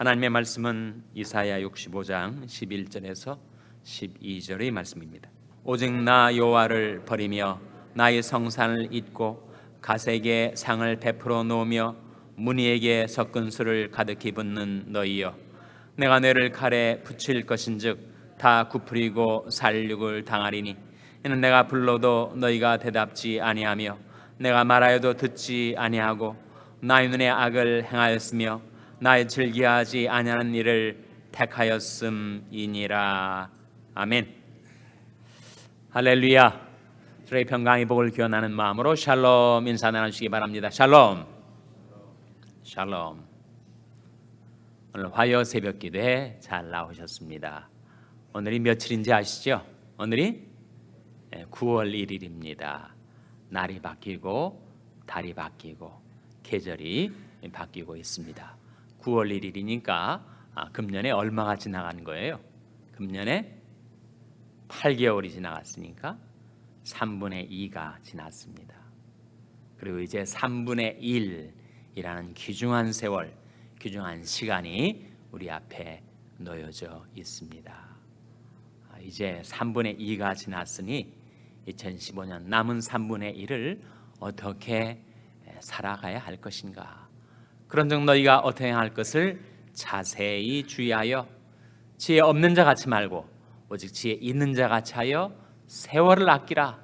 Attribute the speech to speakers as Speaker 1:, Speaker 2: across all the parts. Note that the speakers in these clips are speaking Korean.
Speaker 1: 하나님의 말씀은 이사야 65장 11절에서 12절의 말씀입니다. 오직 나 여호와를 버리며 나의 성산을 잊고 가색의 상을 베풀어 놓으며 무니에게 섞은 술을 가득히 붓는 너희여, 내가 너를 칼에 붙일 것인즉 다 굽으리고 살육을 당하리니 이는 내가 불러도 너희가 대답지 아니하며 내가 말하여도 듣지 아니하고 나의 눈에 악을 행하였으며 나의 즐기하지 아니하는 일을 택하였음이니라. 아멘. 할렐루야. 주의 평강의 복을 기원하는 마음으로 샬롬 인사 나누시기 바랍니다. 샬롬. 샬롬. 오늘 화요 새벽 기도에 잘 나오셨습니다. 오늘이 며칠인지 아시죠? 오늘이 9월 1일입니다. 날이 바뀌고 달이 바뀌고 계절이 바뀌고 있습니다. 9월 1일이니까 금년에 얼마가 지나간 거예요? 금년에 8개월이 지나갔으니까 3분의 2가 지났습니다. 그리고 이제 3분의 1이라는 귀중한 세월, 귀중한 시간이 우리 앞에 놓여져 있습니다. 이제 3분의 2가 지났으니 2015년 남은 3분의 1을 어떻게 살아가야 할 것인가? 그런즉 너희가 어떻게 할 것을 자세히 주의하여 지혜 없는 자 같이 말고 오직 지혜 있는 자 같이 하여 세월을 아끼라.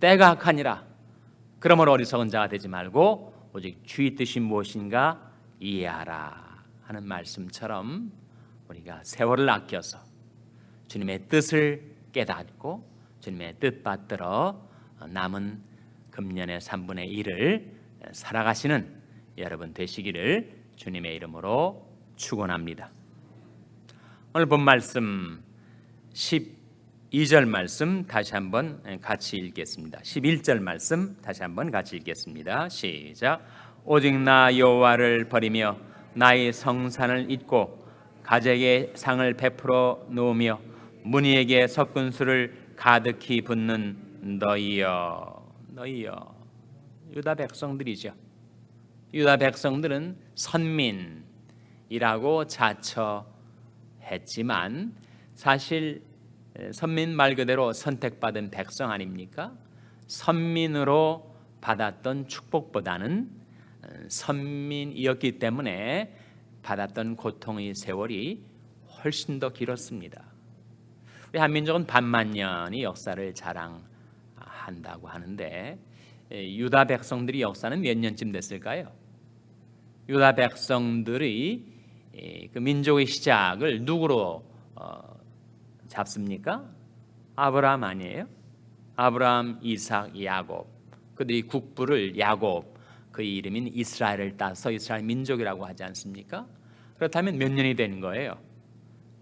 Speaker 1: 때가 악하니라. 그러므로 어리석은 자가 되지 말고 오직 주의 뜻이 무엇인가 이해하라 하는 말씀처럼 우리가 세월을 아껴서 주님의 뜻을 깨닫고 주님의 뜻 받들어 남은 금년의 3분의 1을 살아가시는 여러분 되시기를 주님의 이름으로 축원합니다. 오늘 본 말씀 12절 말씀 다시 한번 같이 읽겠습니다. 11절 말씀 다시 한번 같이 읽겠습니다. 시작. 오직 나 여호와를 버리며 나의 성산을 잊고 가잭의 상을 베풀어 놓으며 무니에게 섞은 술을 가득히 붓는 너희여. 유다 백성들이죠. 유다 백성들은 선민이라고 자처했지만 사실 선민 말 그대로 선택받은 백성 아닙니까? 선민으로 받았던 축복보다는 선민이었기 때문에 받았던 고통의 세월이 훨씬 더 길었습니다. 우리 한민족은 반만년의 역사를 자랑한다고 하는데 유다 백성들의 역사는 몇 년쯤 됐을까요? 유다 백성들의 그 민족의 시작을 누구로 잡습니까? 아브라함 아니에요? 아브라함, 이삭, 야곱. 그들이 국부를 야곱, 그의 이름인 이스라엘을 따서 이스라엘 민족이라고 하지 않습니까? 그렇다면 몇 년이 되는 거예요?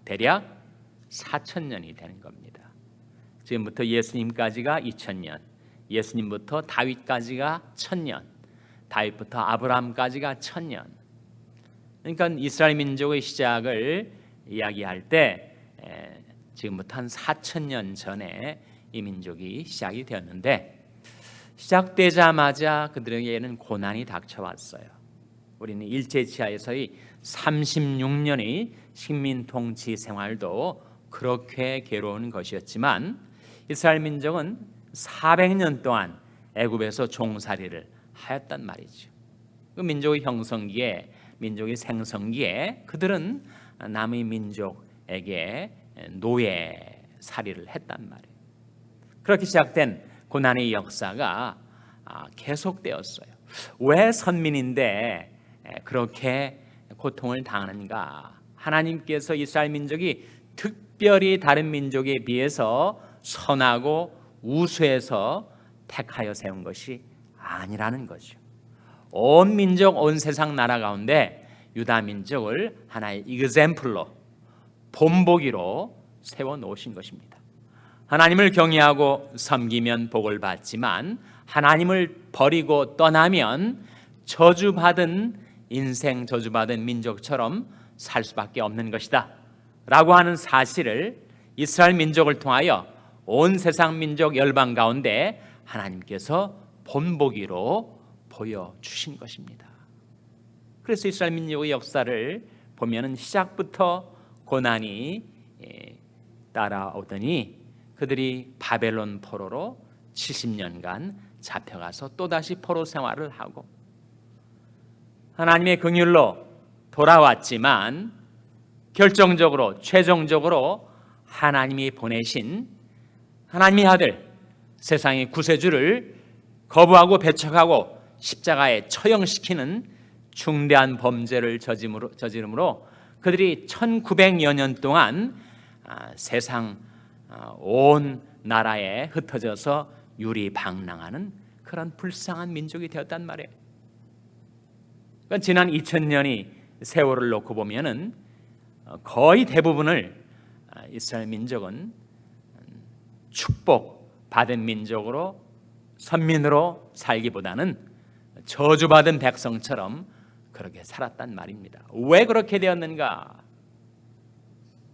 Speaker 1: 대략 4,000년이 되는 겁니다. 지금부터 예수님까지가 2,000년, 예수님부터 다윗까지가 1,000년, 다윗부터 아브라함까지가 1,000년. 그러니까 이스라엘 민족의 시작을 이야기할 때 지금부터 한 4,000년 전에 이 민족이 시작이 되었는데 시작되자마자 그들에게는 고난이 닥쳐왔어요. 우리는 일제치하에서의 36년의 식민 통치 생활도 그렇게 괴로운 것이었지만 이스라엘 민족은 400년 동안 애굽에서 종살이를 하였단 말이죠. 그 민족의 형성기에, 민족의 생성기에 그들은 남의 민족에게 노예살이를 했단 말이에요. 그렇게 시작된 고난의 역사가 계속되었어요. 왜 선민인데 그렇게 고통을 당하는가? 하나님께서 이스라엘 민족이 특별히 다른 민족에 비해서 선하고 우수해서 택하여 세운 것이 아니라는 거죠. 온 민족, 온 세상 나라 가운데 유다 민족을 하나의 example로, 본보기로 세워놓으신 것입니다. 하나님을 경외하고 섬기면 복을 받지만 하나님을 버리고 떠나면 저주받은 인생, 저주받은 민족처럼 살 수밖에 없는 것이다 라고 하는 사실을 이스라엘 민족을 통하여 온 세상 민족 열방 가운데 하나님께서 본보기로 보여주신 것입니다. 그래서 이스라엘 민족의 역사를 보면은 시작부터 고난이 따라오더니 그들이 바벨론 포로로 70년간 잡혀가서 또다시 포로 생활을 하고 하나님의 긍휼로 돌아왔지만 결정적으로 최종적으로 하나님이 보내신 하나님의 아들 세상의 구세주를 거부하고 배척하고 십자가에 처형시키는 중대한 범죄를 저지름으로 그들이 1900여 년 동안 세상 온 나라에 흩어져서 유리방랑하는 그런 불쌍한 민족이 되었단 말이에요. 그러니까 지난 2000년이 세월을 놓고 보면은 거의 대부분을 이스라엘 민족은 축복받은 민족으로 선민으로 살기보다는 저주받은 백성처럼 그렇게 살았단 말입니다. 왜 그렇게 되었는가?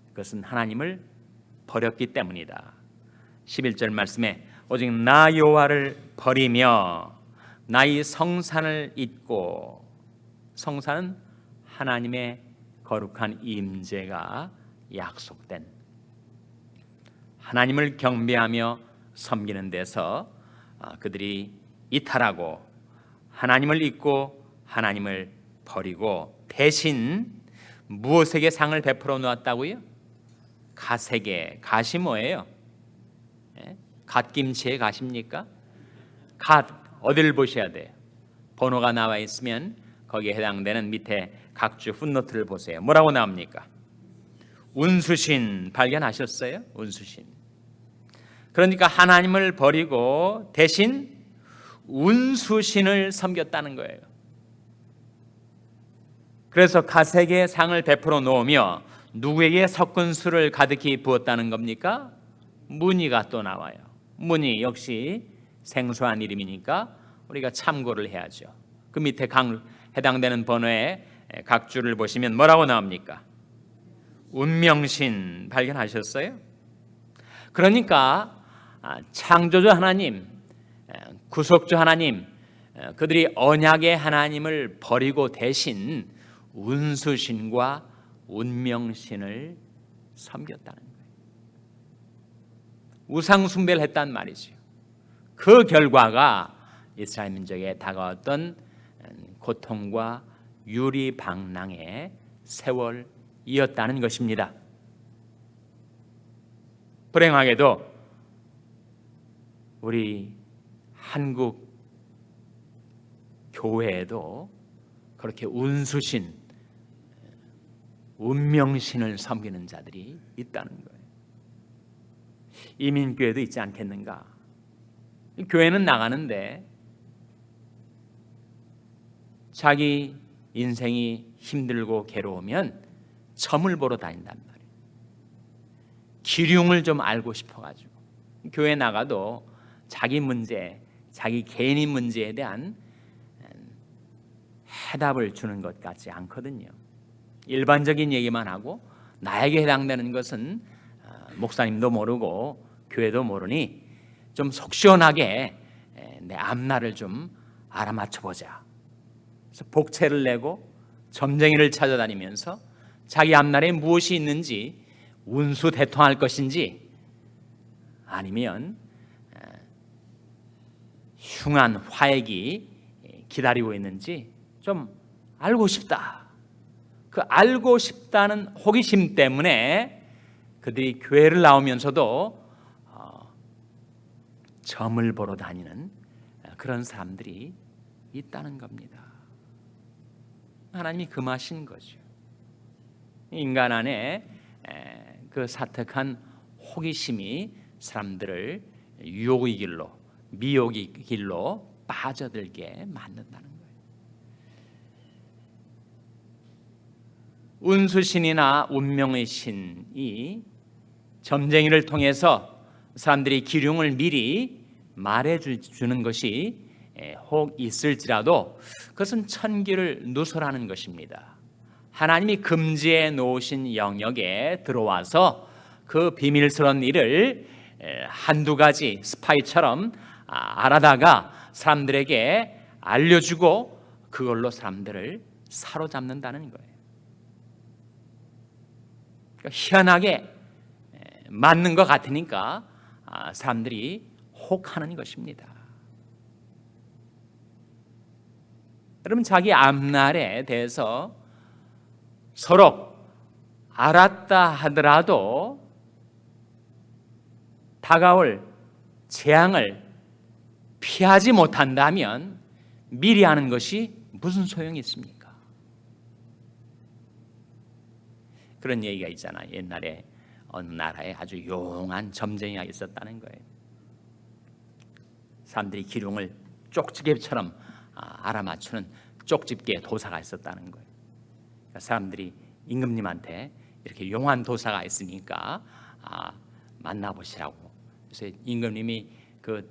Speaker 1: 그것은 하나님을 버렸기 때문이다. 11절 말씀에 오직 나 여호와를 버리며 나의 성산을 잊고, 성산은 하나님의 거룩한 임재가 약속된 하나님을 경배하며 섬기는 데서 그들이 이탈하고 하나님을 잊고 하나님을 버리고 대신 무엇에게 상을 베풀어 놓았다고요? 갓에게. 갓이 뭐예요? 갓김치에 갓입니까? 갓 어디를 보셔야 돼요? 번호가 나와 있으면 거기에 해당되는 밑에 각주 풋노트를 보세요. 뭐라고 나옵니까? 운수신 발견하셨어요? 운수신. 그러니까 하나님을 버리고 대신 운수신을 섬겼다는 거예요. 그래서 갓에게 상을 베풀어 놓으며 누구에게 섞은 술을 가득히 부었다는 겁니까? 문이가 또 나와요. 문이 역시 생소한 이름이니까 우리가 참고를 해야죠. 그 밑에 해당되는 번호에 각주를 보시면 뭐라고 나옵니까? 운명신 발견하셨어요? 그러니까 창조주 하나님, 구속주 하나님, 그들이 언약의 하나님을 버리고 대신 운수신과 운명신을 섬겼다는 거예요. 우상 숭배를 했단 말이죠. 그 결과가 이스라엘 민족에 다가왔던 고통과 유리방랑의 세월이었다는 것입니다. 불행하게도 우리 한국 교회에도 그렇게 운수신, 운명신을 섬기는 자들이 있다는 거예요. 이민교회도 있지 않겠는가? 교회는 나가는데 자기 인생이 힘들고 괴로우면 점을 보러 다닌단 말이에요. 기륭을 좀 알고 싶어가지고 교회 나가도 자기 문제, 자기 개인의 문제에 대한 해답을 주는 것 같지 않거든요. 일반적인 얘기만 하고 나에게 해당되는 것은 목사님도 모르고 교회도 모르니 좀 속 시원하게 내 앞날을 좀 알아맞혀보자. 그래서 복채를 내고 점쟁이를 찾아다니면서 자기 앞날에 무엇이 있는지 운수대통할 것인지 아니면 흉한 화액이 기다리고 있는지 좀 알고 싶다. 그 알고 싶다는 호기심 때문에 그들이 교회를 나오면서도 점을 보러 다니는 그런 사람들이 있다는 겁니다. 하나님이 금하신 거죠. 인간 안에 그 사특한 호기심이 사람들을 유혹의 길로, 미혹의 길로 빠져들게 만든다는 거예요. 운수신이나 운명의 신이 점쟁이를 통해서 사람들이 기륭을 미리 말해주는 것이 혹 있을지라도 그것은 천기를 누설하는 것입니다. 하나님이 금지해 놓으신 영역에 들어와서 그 비밀스러운 일을 한두 가지 스파이처럼 알아다가 사람들에게 알려주고 그걸로 사람들을 사로잡는다는 거예요. 희한하게 맞는 것 같으니까 사람들이 혹하는 것입니다. 여러분, 자기 앞날에 대해서 서로 알았다 하더라도 다가올 재앙을 피하지 못한다면 미리 하는 것이 무슨 소용이 있습니까? 그런 얘기가 있잖아요. 옛날에 어느 나라에 아주 용한 점쟁이가 있었다는 거예요. 사람들이 기둥을 쪽집게처럼 알아맞추는 쪽집게 도사가 있었다는 거예요. 그러니까 사람들이 임금님한테 이렇게 용한 도사가 있으니까 만나보시라고. 그래서 임금님이 그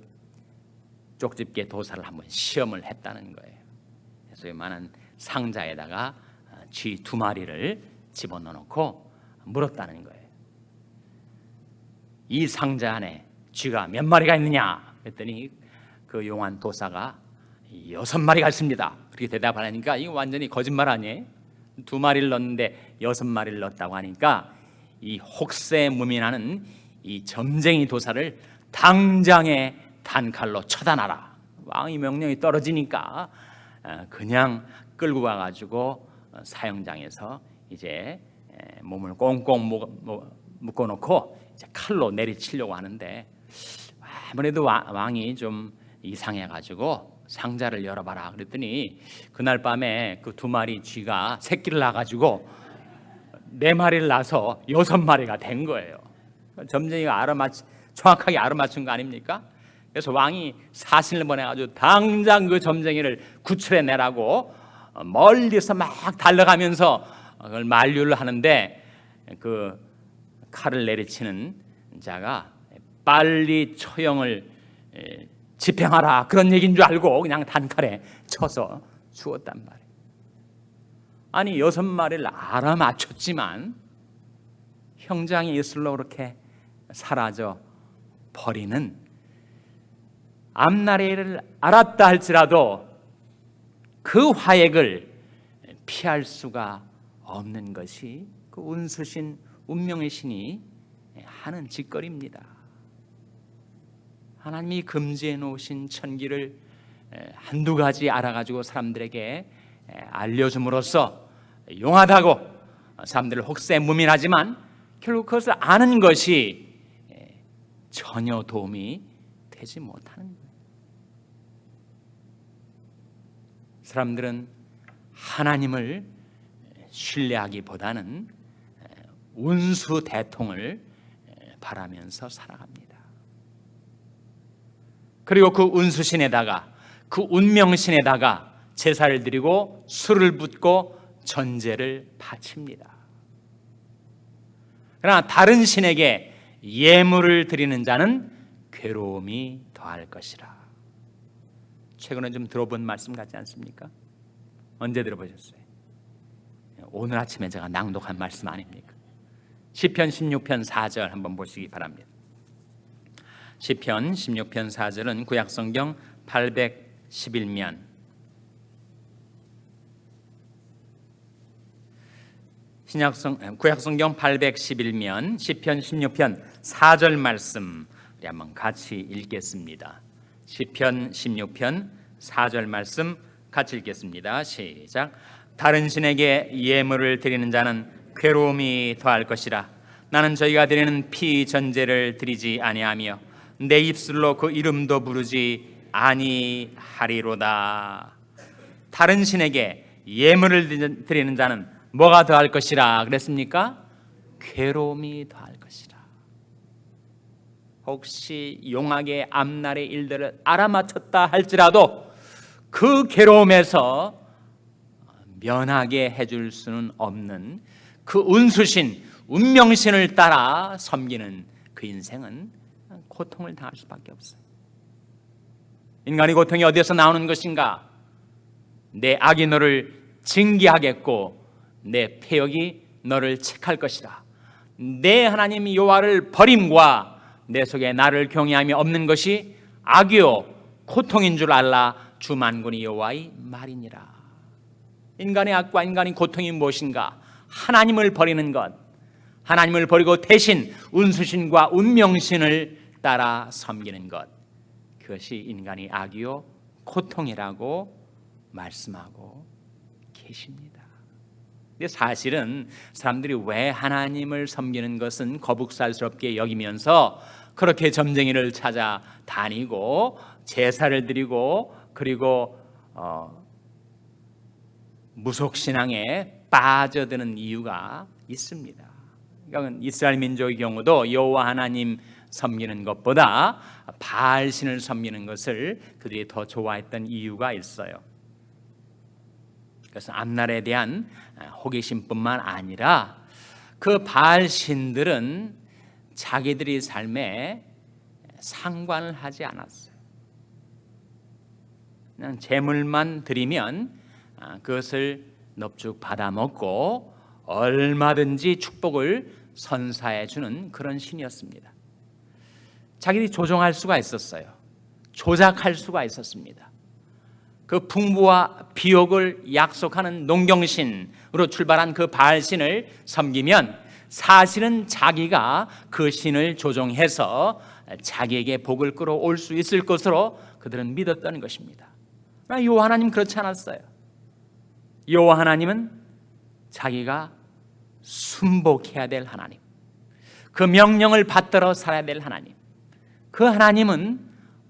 Speaker 1: 쪽집게 도사를 한번 시험을 했다는 거예요. 그래서 이만한 상자에다가 쥐 2마리를 집어넣고 물었다는 거예요. 이 상자 안에 쥐가 몇 마리가 있느냐 했더니 그 용한 도사가 6마리가 있습니다. 그렇게 대답하니까 이거 완전히 거짓말 아니에요? 2마리를 넣었는데 6마리를 넣었다고 하니까 이 혹세무민하는 이 점쟁이 도사를 당장에 단칼로 처단하라. 왕의 명령이 떨어지니까 그냥 끌고 가가지고 사형장에서 이제 몸을 꽁꽁 묶어놓고 이제 칼로 내리치려고 하는데 아무래도 왕이 좀 이상해가지고 상자를 열어봐라 그랬더니 그날 밤에 그 2마리 쥐가 새끼를 낳아가지고 4마리를 낳아서 6마리가 된 거예요. 점쟁이가 정확하게 알아맞춘 거 아닙니까? 그래서 왕이 사신을 보내가지고 당장 그 점쟁이를 구출해내라고 멀리서 막 달려가면서 그걸 만류를 하는데 그 칼을 내리치는 자가 빨리 처형을 집행하라 그런 얘기인 줄 알고 그냥 단칼에 쳐서 죽었단 말이에요. 아니 6마리를 알아맞혔지만 형장에 있을로 그렇게 사라져 버리는 앞날의 일을 알았다 할지라도 그 화액을 피할 수가 없는 것이 그 운수신 운명의 신이 하는 짓거리입니다. 하나님이 금지해 놓으신 천기를 한두 가지 알아가지고 사람들에게 알려줌으로써 용하다고 사람들을 혹세무민하지만 결국 그것을 아는 것이 전혀 도움이 되지 못하는 거예요. 사람들은 하나님을 신뢰하기보다는 운수 대통을 바라면서 살아갑니다. 그리고 그 운수신에다가 그 운명신에다가 제사를 드리고 술을 붓고 전제를 바칩니다. 그러나 다른 신에게 예물을 드리는 자는 괴로움이 더할 것이라. 최근에 좀 들어본 말씀 같지 않습니까? 언제 들어보셨어요? 오늘 아침에 제가 낭독한 말씀 아닙니까? 시편 16편 4절 한번 보시기 바랍니다. 시편 16편 4절은 구약성경 811면 구약성경 811면 시편 16편 4절 말씀 우리 한번 같이 읽겠습니다. 시편 16편 4절 말씀 같이 읽겠습니다. 시작. 다른 신에게 예물을 드리는 자는 괴로움이 더할 것이라. 나는 저희가 드리는 피 전제를 드리지 아니하며 내 입술로 그 이름도 부르지 아니하리로다. 다른 신에게 예물을 드리는 자는 뭐가 더할 것이라 그랬습니까? 괴로움이 더할 것이라. 혹시 용하게 앞날의 일들을 알아맞혔다 할지라도 그 괴로움에서 면하게 해줄 수는 없는 그 운수신, 운명신을 따라 섬기는 그 인생은 고통을 당할 수밖에 없어요. 인간의 고통이 어디에서 나오는 것인가? 내 악이 너를 징계하겠고 내 패역이 너를 책할 것이라. 내 하나님 여호와를 버림과 내 속에 나를 경외함이 없는 것이 악이요 고통인 줄 알라. 주 만군의 여호와의 말이니라. 인간의 악과 인간의 고통이 무엇인가? 하나님을 버리는 것, 하나님을 버리고 대신 운수신과 운명신을 따라 섬기는 것, 그것이 인간의 악이요 고통이라고 말씀하고 계십니다. 근데 사실은 사람들이 왜 하나님을 섬기는 것은 거북살스럽게 여기면서 그렇게 점쟁이를 찾아 다니고 제사를 드리고 그리고 무속신앙에 빠져드는 이유가 있습니다. 그러니까 이스라엘 민족의 경우도 여호와 하나님 섬기는 것보다 바알신을 섬기는 것을 그들이 더 좋아했던 이유가 있어요. 그래서 앞날에 대한 호기심뿐만 아니라 그 바알신들은 자기들의 삶에 상관을 하지 않았어요. 그냥 재물만 드리면 그것을 넙죽 받아먹고 얼마든지 축복을 선사해 주는 그런 신이었습니다. 자기들이 조종할 수가 있었어요. 조작할 수가 있었습니다. 그 풍부와 비옥을 약속하는 농경신으로 출발한 그 바알신을 섬기면 사실은 자기가 그 신을 조종해서 자기에게 복을 끌어올 수 있을 것으로 그들은 믿었던 것입니다. 그러나 여호와 하나님 그렇지 않았어요. 여호와 하나님은 자기가 순복해야 될 하나님, 그 명령을 받들어 살아야 될 하나님, 그 하나님은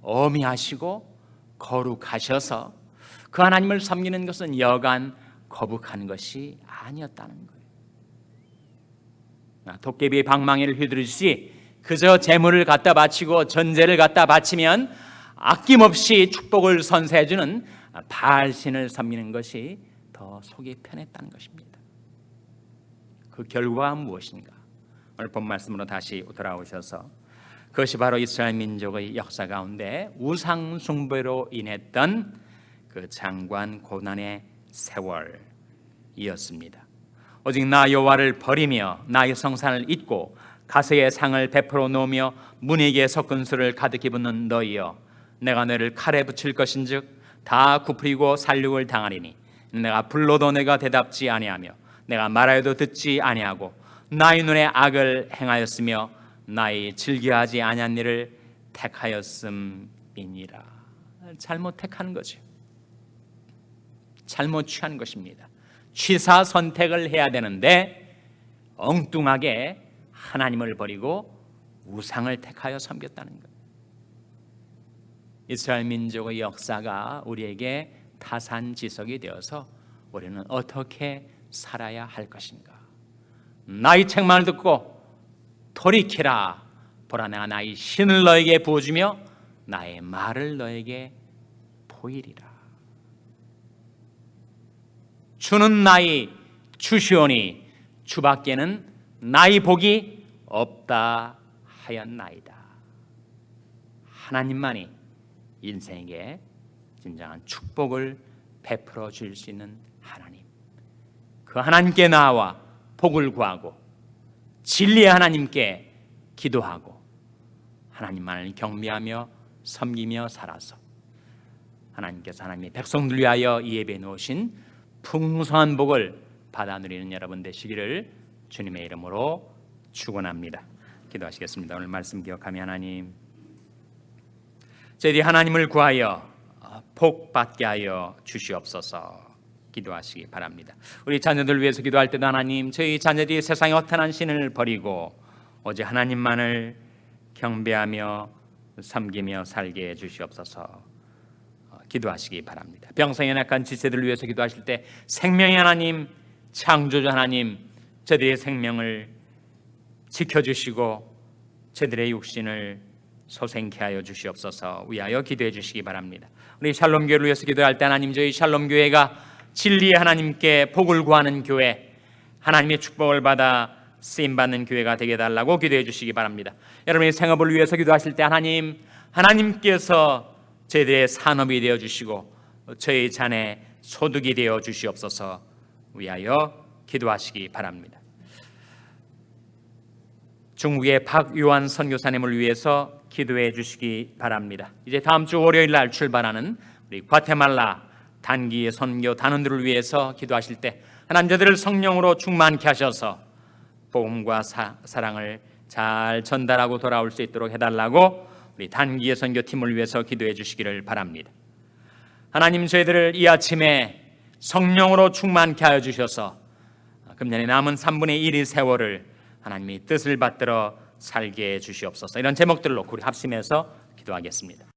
Speaker 1: 어미하시고 거룩하셔서 그 하나님을 섬기는 것은 여간 거북한 것이 아니었다는 거예요. 도깨비의 방망이를 휘두르듯이 그저 재물을 갖다 바치고 전제를 갖다 바치면 아낌없이 축복을 선사해 주는 바알신을 섬기는 것이 더 속이 편했다는 것입니다. 그 결과가 무엇인가? 오늘 본 말씀으로 다시 돌아오셔서 그것이 바로 이스라엘 민족의 역사 가운데 우상 숭배로 인했던 그 장관 고난의 세월이었습니다. 오직 나 여호와를 버리며 나의 성산을 잊고 가세의 상을 베풀어 놓으며 문에게 섞은 술을 가득히 붓는 너희여, 내가 너를 칼에 붙일 것인즉 다 굽히고 살육을 당하리니 내가 불러도 내가 대답지 아니하며 내가 말하여도 듣지 아니하고 나의 눈에 악을 행하였으며 나의 즐겨하지 아니한 일을 택하였음이니라. 잘못 택한 거죠. 잘못 취한 것입니다. 취사 선택을 해야 되는데 엉뚱하게 하나님을 버리고 우상을 택하여 섬겼다는 것. 이스라엘 민족의 역사가 우리에게 타산지석이 되어서 우리는 어떻게 살아야 할 것인가. 나의 책만을 듣고 돌이키라. 보라, 내가 나의 신을 너에게 부어주며 나의 말을 너에게 보이리라. 주는 나의 주시오니 주밖에는 나의 복이 없다 하였나이다. 하나님만이 인생에게 진정한 축복을 베풀어 줄 수 있는 하나님, 그 하나님께 나와 복을 구하고 진리의 하나님께 기도하고 하나님만을 경배하며 섬기며 살아서 하나님께서 하나님의 백성들 위하여 예배해 놓으신 풍성한 복을 받아 누리는 여러분 되시기를 주님의 이름으로 축원합니다. 기도하시겠습니다. 오늘 말씀 기억하며 하나님, 저희들이 하나님을 구하여 복 받게 하여 주시옵소서. 기도하시기 바랍니다. 우리 자녀들 위해서 기도할 때도 하나님, 저희 자녀들이 세상의 허탄한 신을 버리고 오직 하나님만을 경배하며 섬기며 살게 해 주시옵소서. 기도하시기 바랍니다. 병상에 약한 지체들을 위해서 기도하실 때 생명의 하나님, 창조주 하나님, 저들의 생명을 지켜주시고 저들의 육신을 소생케 하여 주시옵소서. 위하여 기도해 주시기 바랍니다. 우리 샬롬교회를 위해서 기도할 때 하나님, 저희 샬롬교회가 진리의 하나님께 복을 구하는 교회, 하나님의 축복을 받아 쓰임받는 교회가 되게 해달라고 기도해 주시기 바랍니다. 여러분의 생업을 위해서 기도하실 때 하나님, 하나님께서 저희들의 산업이 되어 주시고 저희 자녀의 소득이 되어 주시옵소서. 위하여 기도하시기 바랍니다. 중국의 박요한 선교사님을 위해서 기도해 주시기 바랍니다. 이제 다음 주 월요일 날 출발하는 우리 과테말라 단기 선교 단원들을 위해서 기도하실 때 하나님, 저들을 성령으로 충만케 하셔서 복음과 사랑을 잘 전달하고 돌아올 수 있도록 해달라고 우리 단기의 선교팀을 위해서 기도해 주시기를 바랍니다. 하나님, 저희들을 이 아침에 성령으로 충만케 하여 주셔서 금년에 남은 3분의 1의 세월을 하나님이 뜻을 받들어 살게 해 주시옵소서. 이런 제목들을 놓고 우리 합심해서 기도하겠습니다.